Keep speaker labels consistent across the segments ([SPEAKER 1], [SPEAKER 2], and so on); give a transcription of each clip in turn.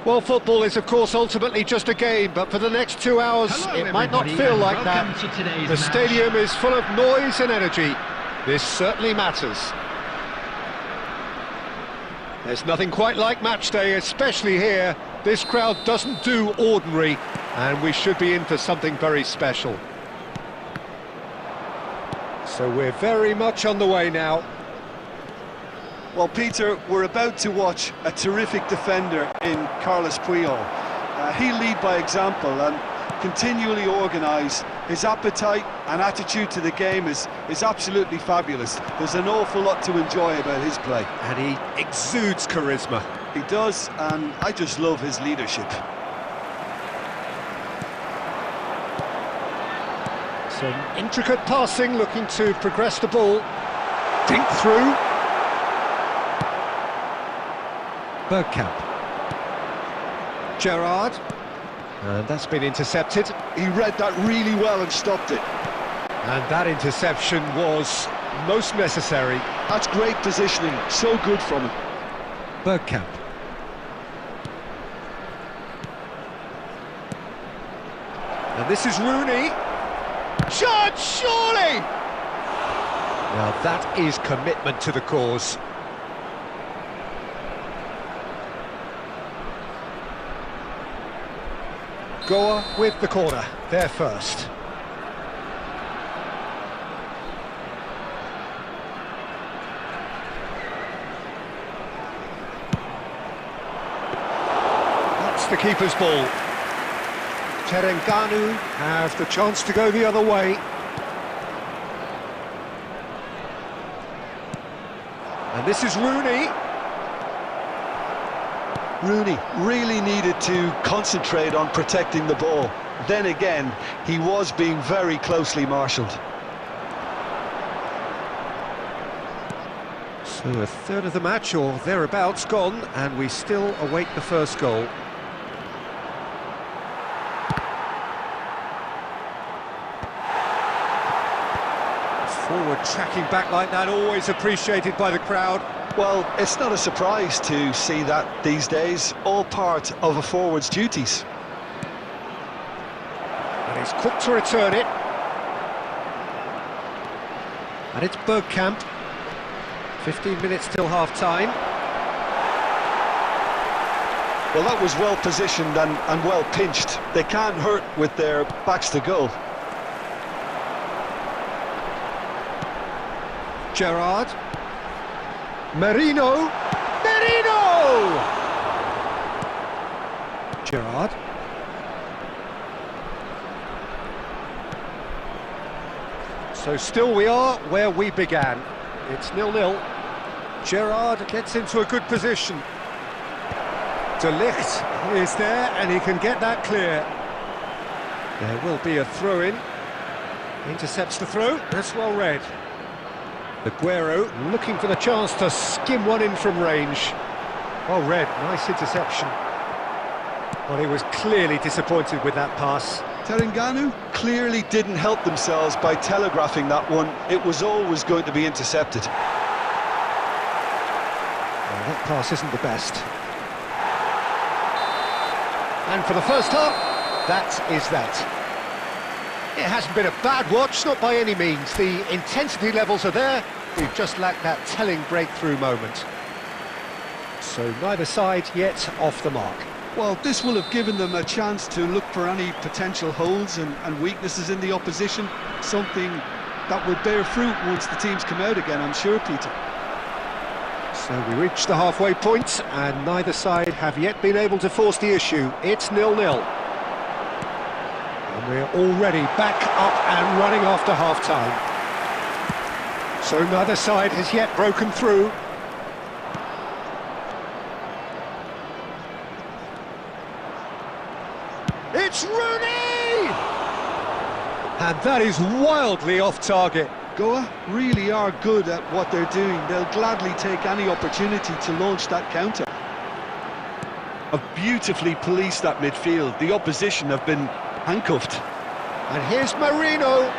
[SPEAKER 1] Well, football is, of course, ultimately just a game, but for the next 2 hours, it might not feel like that. The stadium is full of noise and energy. This certainly matters. There's nothing quite like match day, especially here. This crowd doesn't do ordinary, and we should be in for something very special. So we're very much on the way now.
[SPEAKER 2] Well, Peter, we're about to watch a terrific defender in Carlos Puyol. He'll lead by example and continually organise. His appetite and attitude to the game is absolutely fabulous. There's an awful lot to enjoy about his play.
[SPEAKER 1] And he exudes charisma.
[SPEAKER 2] He does, and I just love his leadership.
[SPEAKER 1] Some intricate passing, looking to progress the ball. Dink through. Bergkamp. Gerrard. And that's been intercepted.
[SPEAKER 2] He read that really well and stopped it.
[SPEAKER 1] And that interception was most necessary.
[SPEAKER 2] That's great positioning, so good from him.
[SPEAKER 1] Bergkamp. And this is Rooney. Shot, surely! Now that is commitment to the cause. Goa with the corner, there first. That's the keeper's ball. Terengganu have the chance to go the other way. And this is Rooney.
[SPEAKER 2] Rooney really needed to concentrate on protecting the ball. Then again, he was being very closely marshalled.
[SPEAKER 1] So a third of the match or thereabouts gone, and we still await the first goal. Forward tracking back like that, always appreciated by the crowd.
[SPEAKER 2] Well, it's not a surprise to see that these days, all part of a forward's duties.
[SPEAKER 1] And he's quick to return it. And it's Bergkamp. 15 minutes till half-time.
[SPEAKER 2] Well, that was well positioned and well pinched. They can't hurt with their backs to goal.
[SPEAKER 1] Gerrard. Merino! Merino! Gerrard. So still we are where we began. It's 0-0. Gerrard gets into a good position. De Ligt is there and he can get that clear. There will be a throw-in. Intercepts the throw, that's well read. Aguero looking for the chance to skim one in from range. Well read, nice interception. Well, he was clearly disappointed with that pass.
[SPEAKER 2] Terengganu clearly didn't help themselves by telegraphing that one. It was always going to be intercepted.
[SPEAKER 1] Well, that pass isn't the best. And for the first half, that is that. It hasn't been a bad watch, not by any means. The intensity levels are there. We've just lacked that telling breakthrough moment. So neither side yet off the mark.
[SPEAKER 2] Well, this will have given them a chance to look for any potential holes and weaknesses in the opposition. Something that will bear fruit once the teams come out again, I'm sure, Peter.
[SPEAKER 1] So we reach the halfway point, and neither side have yet been able to force the issue. It's 0-0. And we're already back up and running after half-time. So neither side has yet broken through. It's Rooney! And that is wildly off target.
[SPEAKER 2] Goa really are good at what they're doing. They'll gladly take any opportunity to launch that counter. Have beautifully policed that midfield. The opposition have been handcuffed.
[SPEAKER 1] And here's Merino.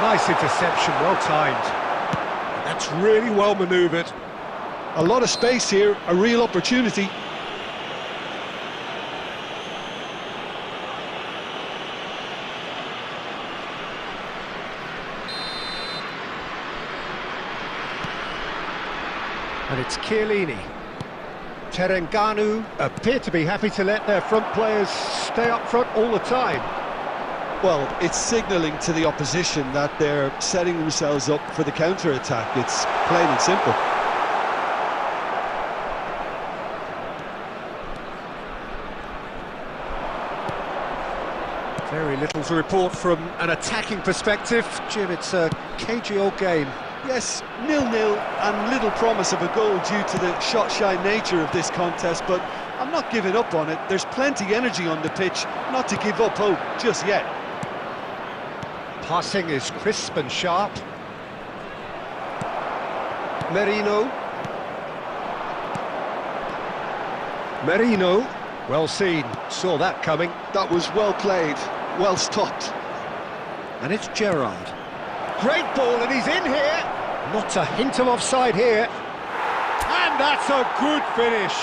[SPEAKER 1] Nice interception, well timed. That's really well manoeuvred.
[SPEAKER 2] A lot of space here, a real opportunity.
[SPEAKER 1] And it's Chiellini. Terengganu appear to be happy to let their front players stay up front all the time.
[SPEAKER 2] Well, it's signalling to the opposition that they're setting themselves up for the counter-attack. It's plain and simple.
[SPEAKER 1] Very little to report from an attacking perspective. Jim, it's a cagey old game.
[SPEAKER 2] Yes, 0-0 and little promise of a goal due to the shot-shy nature of this contest, but I'm not giving up on it. There's plenty energy on the pitch, not to give up hope just yet.
[SPEAKER 1] Passing is crisp and sharp. Merino. Merino. Well seen, saw that coming.
[SPEAKER 2] That was well played, well stopped.
[SPEAKER 1] And it's Gerrard. Great ball, and he's in here. Not a hint of offside here. And that's a good finish.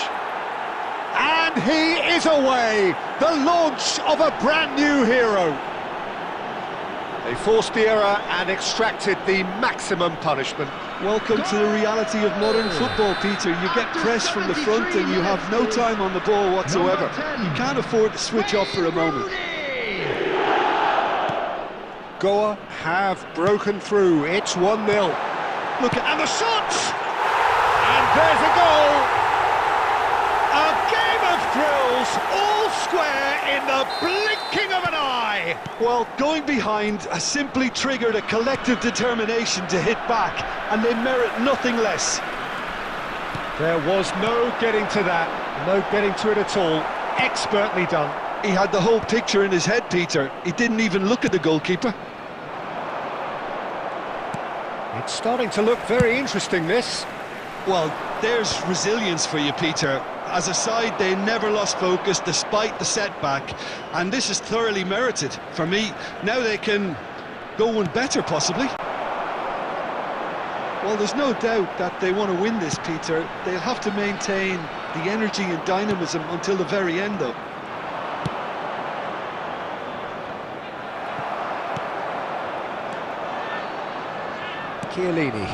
[SPEAKER 1] And he is away. The launch of a brand new hero. They forced the error and extracted the maximum punishment.
[SPEAKER 2] Welcome to the reality of modern football, Peter. You get pressed from the front and you have no time on the ball whatsoever. You can't afford to switch off for a moment.
[SPEAKER 1] Goa have broken through. It's 1-0. Look at and the shot! And there's a goal! A game of thrills, all square in the blinking of an eye!
[SPEAKER 2] Well, going behind has simply triggered a collective determination to hit back, and they merit nothing less.
[SPEAKER 1] There was no getting to that, no getting to it at all. Expertly done.
[SPEAKER 2] He had the whole picture in his head, Peter. He didn't even look at the goalkeeper.
[SPEAKER 1] It's starting to look very interesting, this.
[SPEAKER 2] Well, there's resilience for you, Peter. As a side, they never lost focus despite the setback, and this is thoroughly merited. For me, now they can go one better, possibly. Well, there's no doubt that they want to win this, Peter. They'll have to maintain the energy and dynamism until the very end, though.
[SPEAKER 1] Chiellini.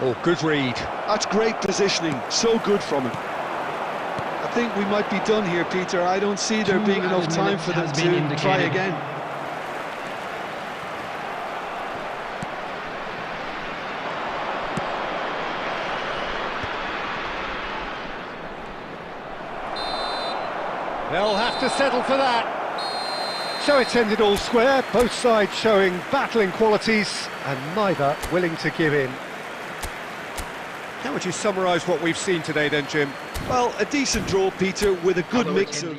[SPEAKER 1] Oh, good read.
[SPEAKER 2] That's great positioning, so good from him. I think we might be done here, Peter. I don't see there being enough time for them to try again.
[SPEAKER 1] They'll have to settle for that. So it's ended all square, both sides showing battling qualities and neither willing to give in. How would you summarise what we've seen today then, Jim?
[SPEAKER 2] Well, a decent draw, Peter, with a good mix of...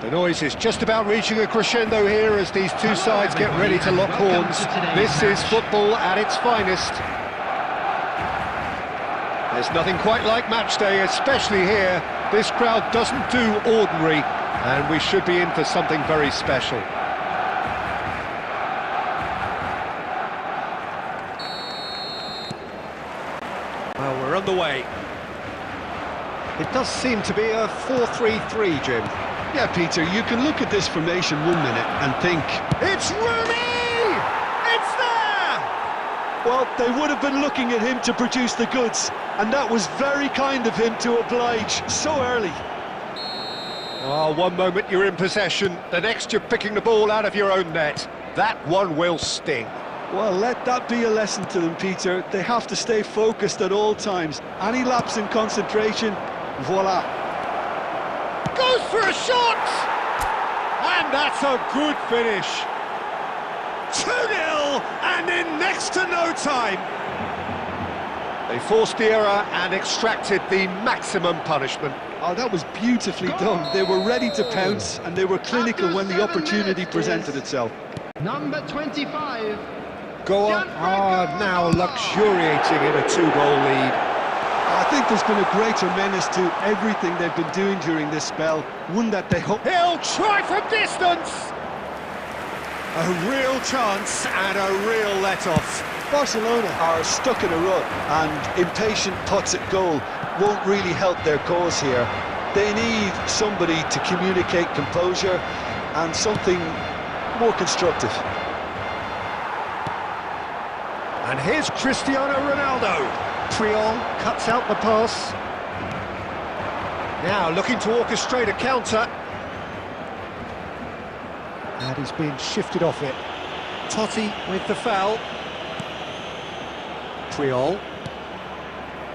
[SPEAKER 1] The noise is just about reaching a crescendo here as these two sides get ready to lock horns. This is football at its finest. There's nothing quite like match day, especially here. This crowd doesn't do ordinary, and we should be in for something very special. Well, we're underway. It does seem to be a 4-3-3, Jim.
[SPEAKER 2] Yeah, Peter, you can look at this formation 1 minute and think...
[SPEAKER 1] It's Rooney! It's there!
[SPEAKER 2] Well, they would have been looking at him to produce the goods, and that was very kind of him to oblige so early.
[SPEAKER 1] Oh, one moment you're in possession, the next you're picking the ball out of your own net. That one will sting.
[SPEAKER 2] Well, let that be a lesson to them, Peter. They have to stay focused at all times. Any lapse in concentration, voila.
[SPEAKER 1] Goes for a shot! And that's a good finish. 2-0, and in next to no time. They forced the error and extracted the maximum punishment.
[SPEAKER 2] Oh, that was beautifully done. They were ready to pounce, and they were clinical when the opportunity presented itself.
[SPEAKER 3] Number 25.
[SPEAKER 1] Go on. Now luxuriating in a 2-goal lead.
[SPEAKER 2] I think there's been a greater menace to everything they've been doing during this spell. One that they hope...
[SPEAKER 1] He'll try from distance! A real chance and a real let-off.
[SPEAKER 2] Barcelona are stuck in a rut, and impatient putts at goal won't really help their cause here. They need somebody to communicate composure and something more constructive.
[SPEAKER 1] And here's Cristiano Ronaldo. Puyol cuts out the pass. Now looking to orchestrate a counter. And he's been shifted off it. Totti with the foul. Puyol.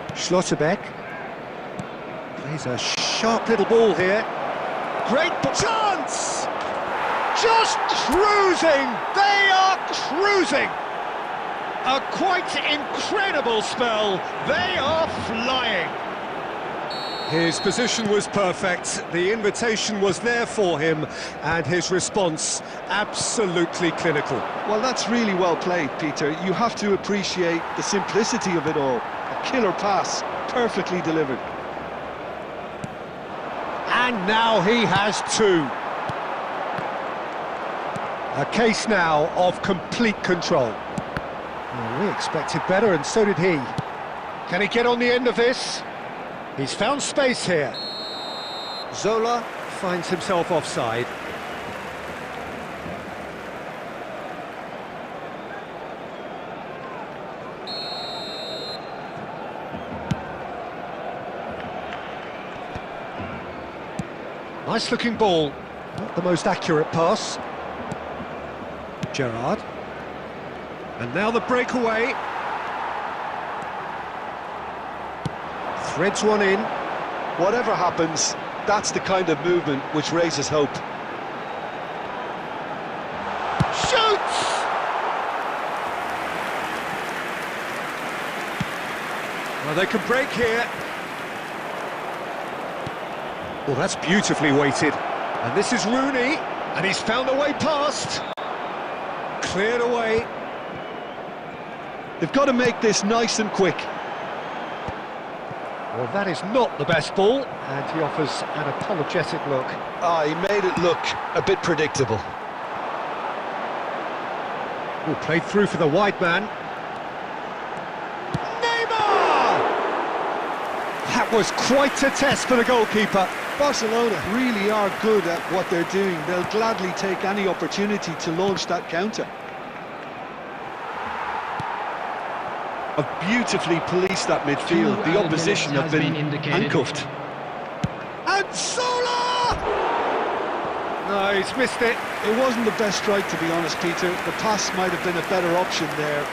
[SPEAKER 1] Schlotterbeck. Plays a sharp little ball here. Great chance! Just cruising! They are cruising! A quite incredible spell. They are flying. His position was perfect. The invitation was there for him, and his response absolutely clinical.
[SPEAKER 2] Well, that's really well played, Peter. You have to appreciate the simplicity of it all. A killer pass, perfectly delivered.
[SPEAKER 1] And now he has two. A case now of complete control. Well, we expected better, and so did he. Can he get on the end of this? He's found space here. Zola finds himself offside. Nice looking ball, not the most accurate pass. Gerrard. And now the breakaway. Threads one in.
[SPEAKER 2] Whatever happens, that's the kind of movement which raises hope.
[SPEAKER 1] Shoots! Well, they can break here. Well, that's beautifully weighted. And this is Rooney, and he's found a way past. Cleared away.
[SPEAKER 2] They've got to make this nice and quick.
[SPEAKER 1] Well, that is not the best ball, and he offers an apologetic look.
[SPEAKER 2] He made it look a bit predictable.
[SPEAKER 1] Oh, played through for the wide man. Neymar! That was quite a test for the goalkeeper.
[SPEAKER 2] Barcelona really are good at what they're doing. They'll gladly take any opportunity to launch that counter. Have beautifully policed that midfield. The opposition have been handcuffed.
[SPEAKER 1] And Zola! No, he's missed it.
[SPEAKER 2] It wasn't the best strike, to be honest, Peter. The pass might have been a better option there.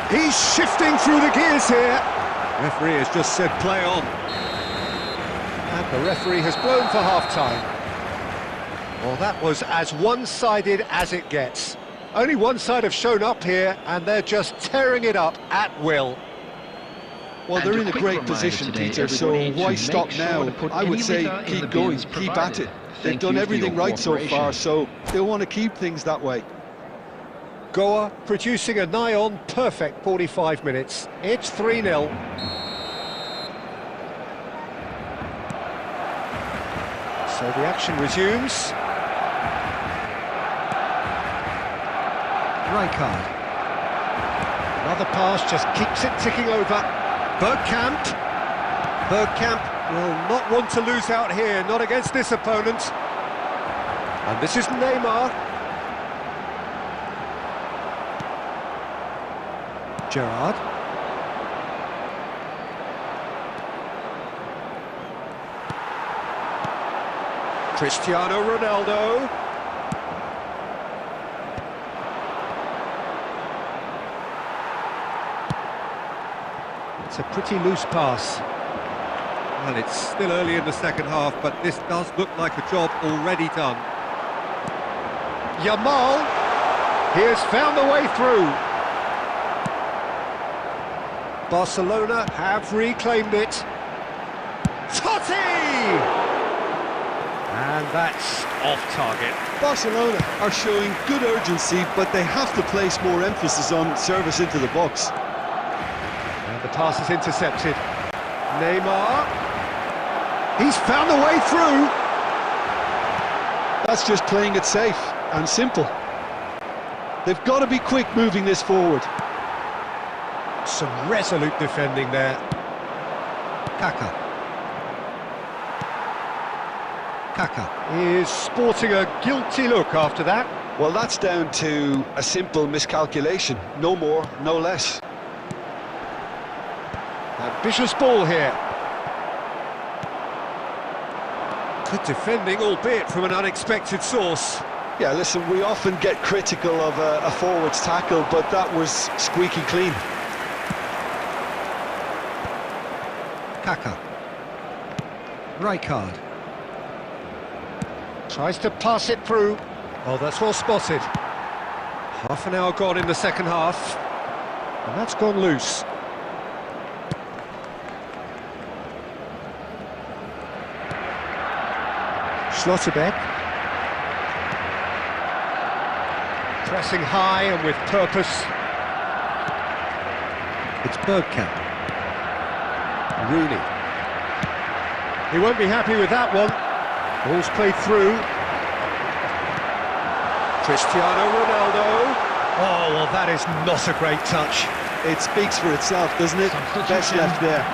[SPEAKER 1] He's shifting through the gears here. Referee has just said play on. And the referee has blown for half-time. Well, that was as one-sided as it gets. Only one side have shown up here, and they're just tearing it up at will.
[SPEAKER 2] Well, they're in a great position, Peter, so why stop now? I would say keep going, keep at it. They've done everything right so far, so they'll want to keep things that way.
[SPEAKER 1] Goa producing a nigh-on perfect 45 minutes. It's 3-0. So the action resumes. Rijkaard. Another pass just keeps it ticking over. Bergkamp. Bergkamp will not want to lose out here, not against this opponent. And this is Neymar. Gerrard. Cristiano Ronaldo. It's a pretty loose pass. Well, it's still early in the second half, but this does look like a job already done. Yamal. He has found a way through. Barcelona have reclaimed it. Totti! And that's off target.
[SPEAKER 2] Barcelona are showing good urgency, but they have to place more emphasis on service into the box.
[SPEAKER 1] And the pass is intercepted. Neymar. He's found a way through.
[SPEAKER 2] That's just playing it safe and simple. They've got to be quick moving this forward.
[SPEAKER 1] Some resolute defending there. Kaka. Kaka is sporting a guilty look after that.
[SPEAKER 2] Well, that's down to a simple miscalculation. No more, no less.
[SPEAKER 1] Ambitious ball here. Good defending, albeit from an unexpected source.
[SPEAKER 2] Yeah, listen, we often get critical of a forward's tackle, but that was squeaky clean.
[SPEAKER 1] Kaka. Rijkaard. Tries to pass it through. Oh, that's well spotted. Half an hour gone in the second half. And that's gone loose. Schlotterbeck. Pressing high and with purpose. It's Bergkamp. Rooney. He won't be happy with that one. Ball's played through. Cristiano Ronaldo. Oh, well, that is not a great touch.
[SPEAKER 2] It speaks for itself, doesn't it? Best left there.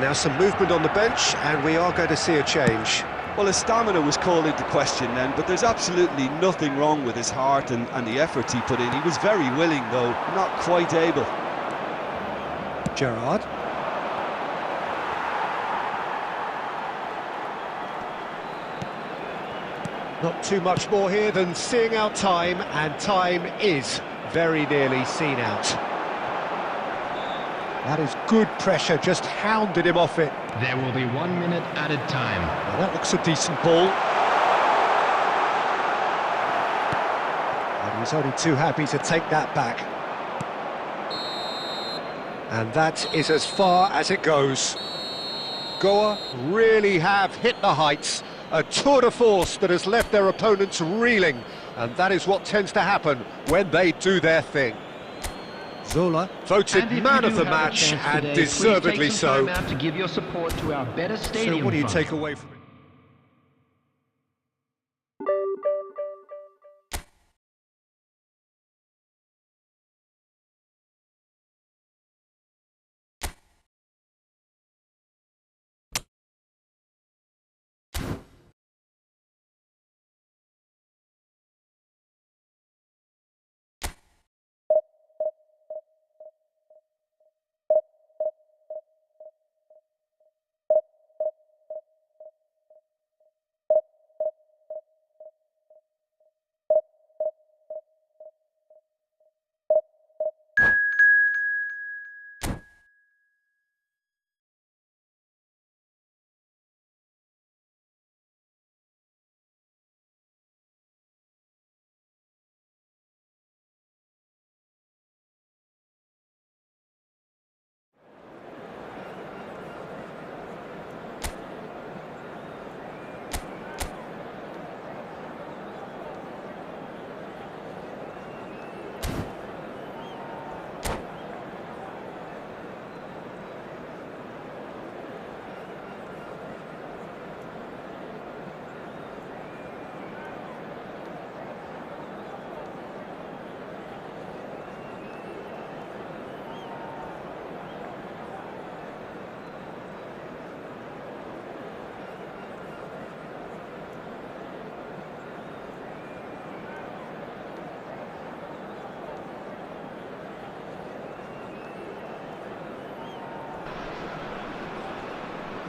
[SPEAKER 1] Now some movement on the bench, and we are going to see a change.
[SPEAKER 2] Well, his stamina was called into question then, but there's absolutely nothing wrong with his heart and the efforts he put in. He was very willing, though, not quite able.
[SPEAKER 1] Gerrard. Not too much more here than seeing out time, and time is very nearly seen out. That is good pressure, just hounded him off it.
[SPEAKER 3] There will be 1 minute added time.
[SPEAKER 1] Well, that looks a decent ball. And he's only too happy to take that back. And that is as far as it goes. Goa really have hit the heights. A tour de force that has left their opponents reeling. And that is what tends to happen when they do their thing. Zola voted man of the match, and
[SPEAKER 3] today,
[SPEAKER 1] deservedly so.
[SPEAKER 3] To give your support to our better stadium
[SPEAKER 1] So what do you
[SPEAKER 3] fund.
[SPEAKER 1] take away from it?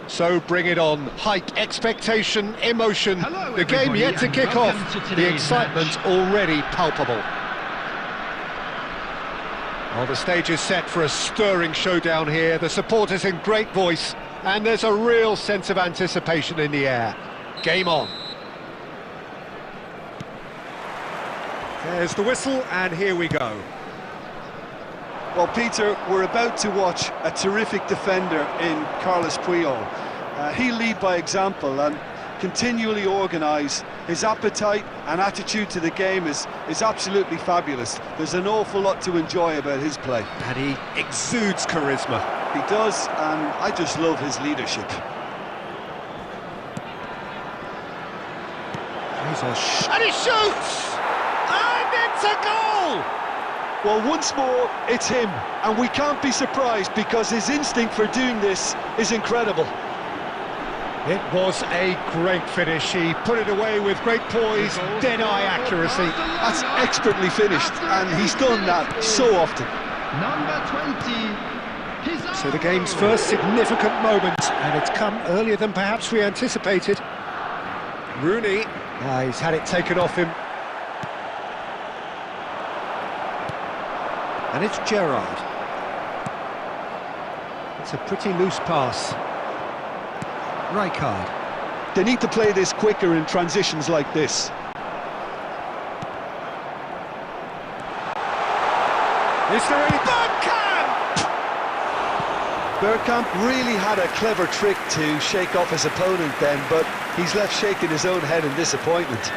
[SPEAKER 1] So bring it on. Hype, expectation, emotion.
[SPEAKER 3] Hello,
[SPEAKER 1] the game
[SPEAKER 3] everybody,
[SPEAKER 1] yet to
[SPEAKER 3] and
[SPEAKER 1] kick
[SPEAKER 3] welcome
[SPEAKER 1] off.
[SPEAKER 3] to
[SPEAKER 1] The
[SPEAKER 3] today's
[SPEAKER 1] excitement
[SPEAKER 3] match.
[SPEAKER 1] already palpable. Well, the stage is set for a stirring showdown here. The supporters in great voice, and there's a real sense of anticipation in the air. Game on. There's the whistle, and here we go.
[SPEAKER 2] Well, Peter, we're about to watch a terrific defender in Carlos Puyol. He'll lead by example and continually organise. His appetite and attitude to the game is absolutely fabulous. There's an awful lot to enjoy about his play.
[SPEAKER 1] And he exudes charisma.
[SPEAKER 2] He does, and I just love his leadership.
[SPEAKER 1] And he shoots! And it's a goal!
[SPEAKER 2] Well, once more, it's him, and we can't be surprised because his instinct for doing this is incredible.
[SPEAKER 1] It was a great finish. He put it away with great poise, dead-eye accuracy.
[SPEAKER 2] That's expertly finished, and he's done that so often.
[SPEAKER 3] Number 20.
[SPEAKER 1] So the game's first significant moment, and it's come earlier than perhaps we anticipated. Rooney, he's had it taken off him. And it's Gerrard. It's a pretty loose pass. Rijkaard.
[SPEAKER 2] They need to play this quicker in transitions like this.
[SPEAKER 1] Is there any...
[SPEAKER 2] Bergkamp really had a clever trick to shake off his opponent then, but he's left shaking his own head in disappointment.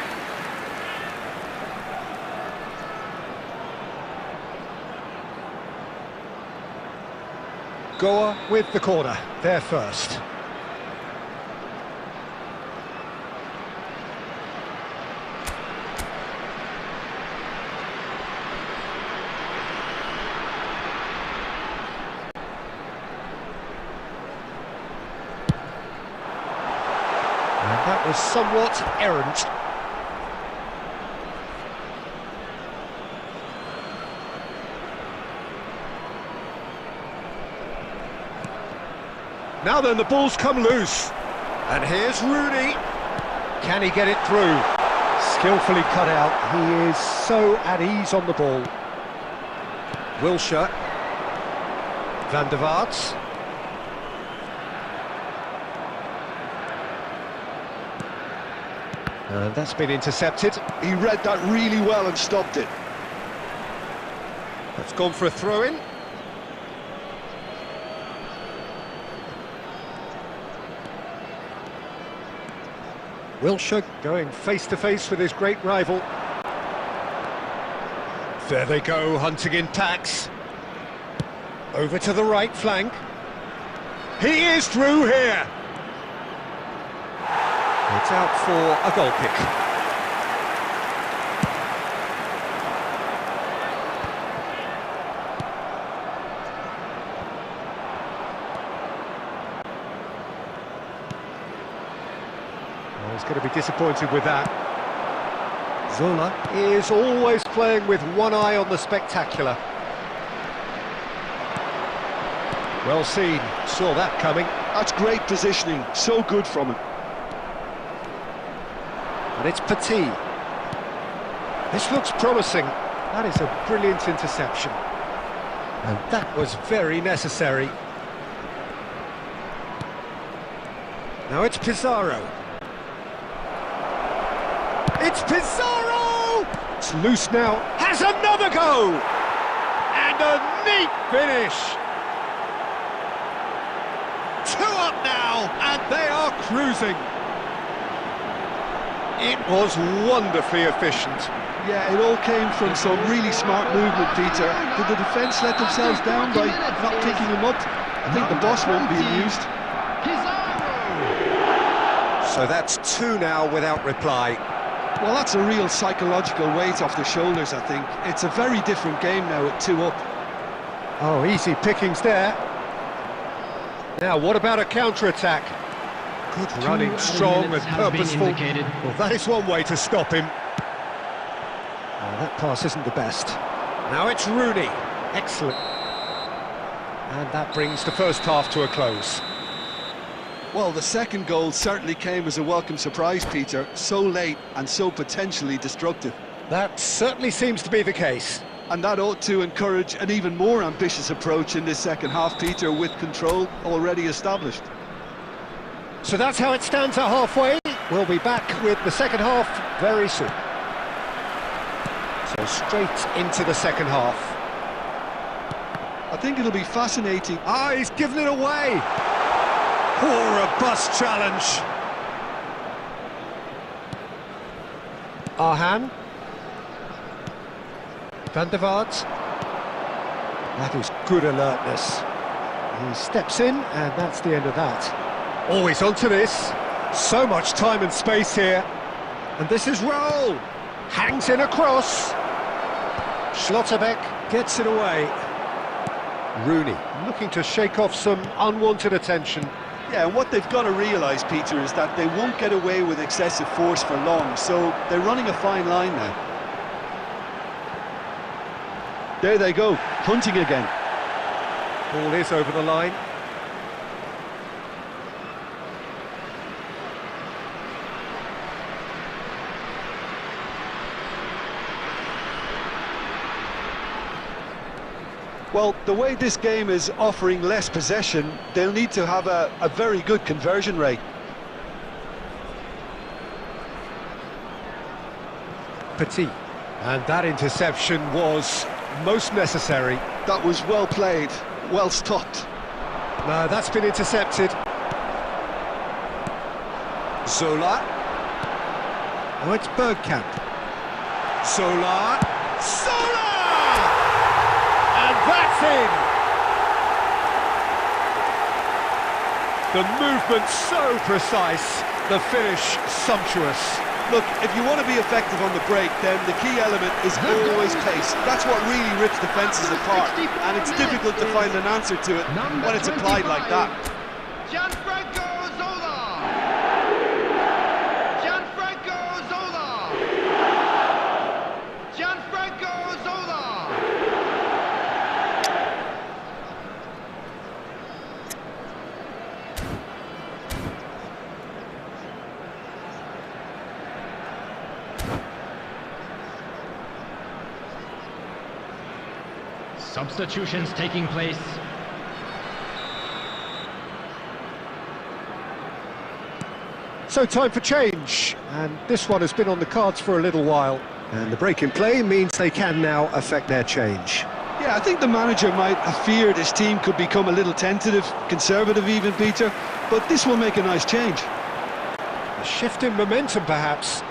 [SPEAKER 1] Goa with the corner, there first. And that was somewhat errant. Now then, the ball's come loose. And here's Rooney. Can he get it through? Skillfully cut out. He is so at ease on the ball. Wilshere. Van der Vaart. And that's been intercepted.
[SPEAKER 2] He read that really well and stopped it.
[SPEAKER 1] That's gone for a throw-in. Wilshere going face-to-face with his great rival. There they go, hunting in packs. Over to the right flank. He is through here. It's out for a goal kick. He's going to be disappointed with that. Zola is always playing with one eye on the spectacular. Well seen, saw that coming.
[SPEAKER 2] That's great positioning, so good from him.
[SPEAKER 1] And it's Petit. This looks promising. That is a brilliant interception. And that was very necessary. Now it's Pizarro. It's Pizarro! It's loose now, has another go! And a neat finish! 2 up now, and they are cruising. It was wonderfully efficient.
[SPEAKER 2] Yeah, it all came from some really smart movement, Peter. Did the defence let themselves down by not picking him up? I think the boss won't be amused.
[SPEAKER 1] So that's 2 now without reply.
[SPEAKER 2] Well, that's a real psychological weight off the shoulders, I think. It's a very different game now at 2 up.
[SPEAKER 1] Oh, easy pickings there. Now, what about a counter-attack? Good running, strong and purposeful. Well, that is one way to stop him. Oh, that pass isn't the best. Now it's Rooney. Excellent. And that brings the first half to a close.
[SPEAKER 2] Well, the second goal certainly came as a welcome surprise, Peter. So late and so potentially destructive.
[SPEAKER 1] That certainly seems to be the case.
[SPEAKER 2] And that ought to encourage an even more ambitious approach in this second half, Peter, with control already established.
[SPEAKER 1] So that's how it stands at halfway. We'll be back with the second half very soon. So straight into the second half.
[SPEAKER 2] I think it'll be fascinating.
[SPEAKER 1] Ah, he's given it away! Oh, robust challenge. Arhan. Van der Vaart. That is good alertness. He steps in, and that's the end of that. Always onto this. So much time and space here. And this is Raul. Hangs in across. Schlotterbeck gets it away. Rooney looking to shake off some unwanted attention.
[SPEAKER 2] Yeah, and what they've got to realise, Peter, is that they won't get away with excessive force for long, so they're running a fine line now. There they go, hunting again.
[SPEAKER 1] Ball is over the line.
[SPEAKER 2] Well, the way this game is offering less possession, they'll need to have a very good conversion rate.
[SPEAKER 1] Petit. And that interception was most necessary.
[SPEAKER 2] That was well played, well stopped.
[SPEAKER 1] No, that's been intercepted. Zola. Oh, it's Bergkamp. Zola. Zola! And that's in! The movement so precise, the finish sumptuous.
[SPEAKER 2] Look, if you want to be effective on the break, then the key element is always pace. That's what really rips defences apart, and it's difficult to find an answer to it when it's applied like that.
[SPEAKER 4] Gianfranco Zola! Gianfranco Zola! Gianfranco Zola!
[SPEAKER 3] Substitutions taking place.
[SPEAKER 1] So time for change, and this one has been on the cards for a little while. And the break in play means they can now affect their change.
[SPEAKER 2] Yeah, I think the manager might have feared his team could become a little tentative, conservative even, Peter, but this will make a nice change.
[SPEAKER 1] A shift in momentum, perhaps.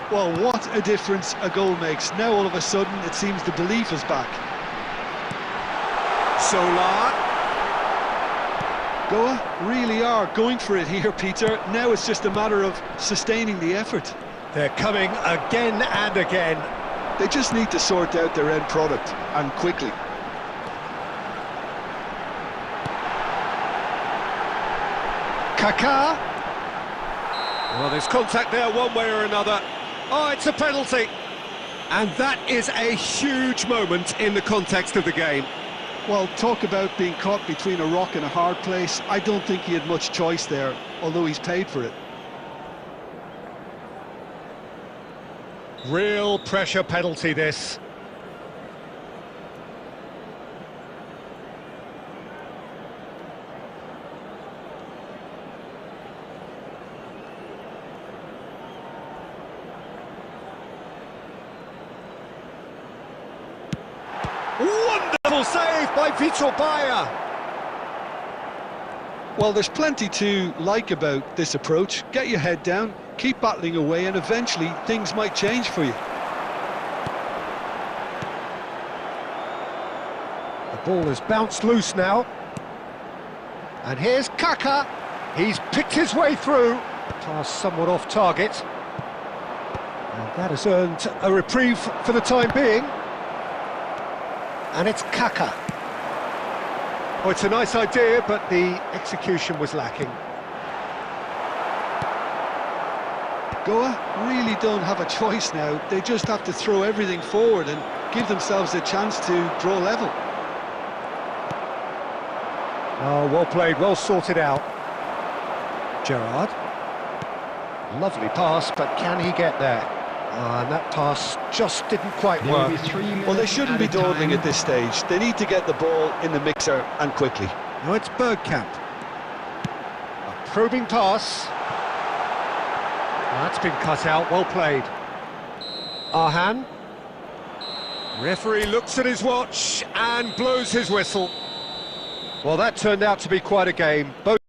[SPEAKER 2] Well, what a difference a goal makes. Now all of a sudden it seems the belief is back.
[SPEAKER 1] Solar.
[SPEAKER 2] Goa really are going for it here, Peter. Now it's just a matter of sustaining the effort.
[SPEAKER 1] They're coming again and again.
[SPEAKER 2] They just need to sort out their end product, and quickly.
[SPEAKER 1] Kaká. Well, there's contact there one way or another. Oh, it's a penalty. And that is a huge moment in the context of the game.
[SPEAKER 2] Well, talk about being caught between a rock and a hard place. I don't think he had much choice there, although he's paid for it.
[SPEAKER 1] Real pressure penalty, this. Wonderful save by Vitor Baia.
[SPEAKER 2] Well, there's plenty to like about this approach. Get your head down, keep battling away, and eventually things might change for you.
[SPEAKER 1] The ball has bounced loose now. And here's Kaká. He's picked his way through. Pass somewhat off target. And that has earned a reprieve for the time being. And it's Kaká. Oh, it's a nice idea, but the execution was lacking.
[SPEAKER 2] Goa really don't have a choice now. They just have to throw everything forward and give themselves a chance to draw level.
[SPEAKER 1] Oh, well played, well sorted out. Gerrard. Lovely pass, but can he get there? And that pass just didn't quite work.
[SPEAKER 2] Well, they shouldn't be dawdling at this stage. They need to get the ball in the mixer, and quickly.
[SPEAKER 1] Now it's Bergkamp. A probing pass. That's been cut out, well played. Arhan. Referee looks at his watch and blows his whistle. Well, that turned out to be quite a game. Both